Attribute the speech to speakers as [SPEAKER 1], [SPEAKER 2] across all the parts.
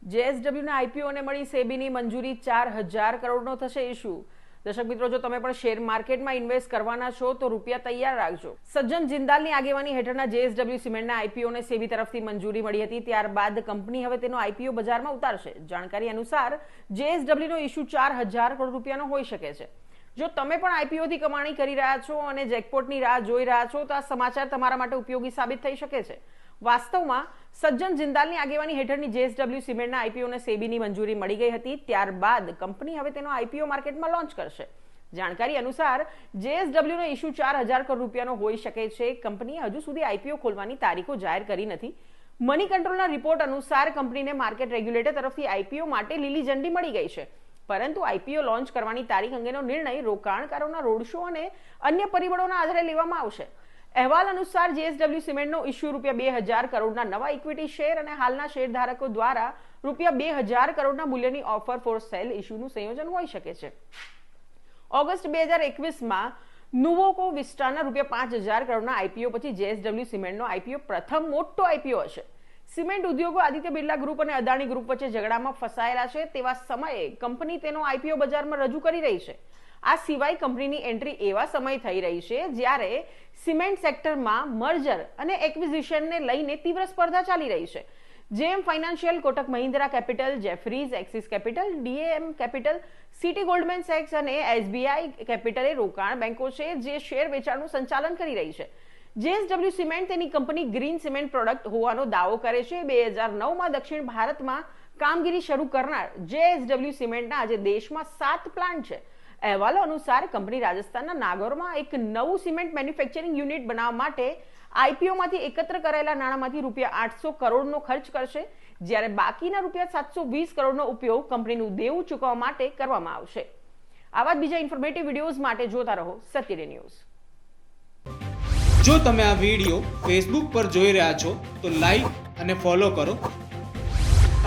[SPEAKER 1] જેએસડબલ્યુના આઈપીઓને મળી સેબીની મંજૂરી 4000 કરોડનો થશે ઇશ્યુ। દર્શક મિત્રો, જો તમે પણ શેર માર્કેટમાં ઇન્વેસ્ટ કરવાના છો તો રૂપિયા તૈયાર રાખજો। સજ્જન જિંદાલની આગેવાની હેઠળના જેએસડબલ્યુ સિમેન્ટના આઈપીઓને સેબી તરફથી મંજૂરી મળી હતી, ત્યારબાદ કંપની હવે તેનો આઈપીઓ બજારમાં ઉતારશે। જાણકારી અનુસાર જેએસડબલ્યુનો ઇશ્યુ 4000 કરોડ રૂપિયાનો હોઈ શકે છે। જો તમે પણ આઈપીઓથી કમાણી કરી રહ્યા છો અને જેકપોટની રાહ જોઈ રહ્યા છો તો આ સમાચાર તમારા માટે ઉપયોગી સાબિત થઈ શકે છે। વાસ્તવમાં સજ્જન જિંદાલની આગેવાની હેઠળની જેએસડબલ્યુ સિમેન્ટના આઈપીઓને સેબીની મંજૂરી મળી ગઈ હતી, ત્યારબાદ કંપની હવે તેનો આઈપીઓ માર્કેટમાં લોન્ચ કરશે। જાણકારી અનુસાર જેએસડબલ્યુનો ઇશ્યુ 4000 કરોડ રૂપિયાનો હોઈ શકે છે। કંપનીએ હજુ સુધી આઈપીઓ ખોલવાની તારીખો જાહેર કરી નથી। મની કંટ્રોલના રિપોર્ટ અનુસાર કંપનીને માર્કેટ રેગ્યુલેટર તરફથી આઈપીઓ માટે લીલી ઝંડી મળી ગઈ છે, પરંતુ આઈપીઓ લોન્ચ કરવાની તારીખ અંગેનો નિર્ણય રોકાણકારોના રોડ શો અને અન્ય પરિબળોના આધારે લેવામાં આવશે। અહેવાલ અનુસાર જેએસડબલ્યુ સિમેન્ટનો ઇશ્યુ ₹2000 કરોડના નવા ઇક્વિટી શેર અને હાલના શેરધારકો દ્વારા ₹2000 કરોડના મૂલ્યની ઓફર ફોર સેલ ઇશ્યુનું સંયોજન હોઈ શકે છે। ઓગસ્ટ 2021માં નુવોકો વિસ્ટાના ₹5000 કરોડના આઈપીઓ પછી જેએસડબલ્યુ સિમેન્ટનો આઈપીઓ પ્રથમ મોટો આઈપીઓ હશે। સિમેન્ટ ઉદ્યોગો આદિત્ય બિરલા ગ્રુપ અને અદાણી ગ્રુપ વચ્ચે ઝઘડામાં ફસાયેલા છે, તેવા સમયે કંપની તેનો આઈપીઓ બજારમાં રજૂ કરી રહી છે। આ સિવાય કંપનીની એન્ટ્રી એવા સમય થઈ રહી છે જ્યારે સિમેન્ટ સેક્ટરમાં મર્જર અને એક્વિઝિશનને લઈને તીવ્ર સ્પર્ધા ચાલી રહી છે। જેમ financial, Kotak Mahindra capital, Jefferies, Axis capital, DM capital, Citi Goldman સેક્સ અને એસબીઆઈ કેપિટલ એ રોકાણ બેંકો છે જે શેર વેચાણનું સંચાલન કરી રહી છે। જેએસડબલ્યુ સિમેન્ટ તેની કંપની ગ્રીન સિમેન્ટ પ્રોડક્ટ હોવાનો દાવો કરે છે। 2009માં દક્ષિણ ભારતમાં કામગીરી શરૂ કરનાર જેએસડબલ્યુ સિમેન્ટના આજે દેશમાં 7 પ્લાન્ટ છે। અહેવાલો અનુસાર કંપની રાજસ્થાનના નાગૌરમાં એક નવું સિમેન્ટ મેન્યુફેક્ચરિંગ યુનિટ બનાવવા માટે આઈપીઓમાંથી એકત્ર કરાયેલા નાણાંમાંથી ₹800 કરોડનો ખર્ચ કરશે, જ્યારે બાકીના ₹720 કરોડનો ઉપયોગ કંપનીનું દેવું ચૂકવવા માટે કરવામાં આવશે। આવા જ બીજા ઇન્ફોર્મેટિવ વિડીયોઝ માટે જોતા રહો સત્ય ડે ન્યૂઝ।
[SPEAKER 2] જો તમે આ વિડીયો ફેસબુક પર જોઈ રહ્યા છો તો લાઈક અને ફોલો કરો,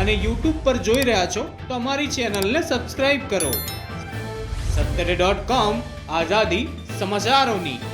[SPEAKER 2] અને યુટ્યુબ પર જોઈ રહ્યા છો તો અમારી ચેનલને સબસ્ક્રાઇબ કરો। સત્તરે.com આઝાદી સમાચારોની।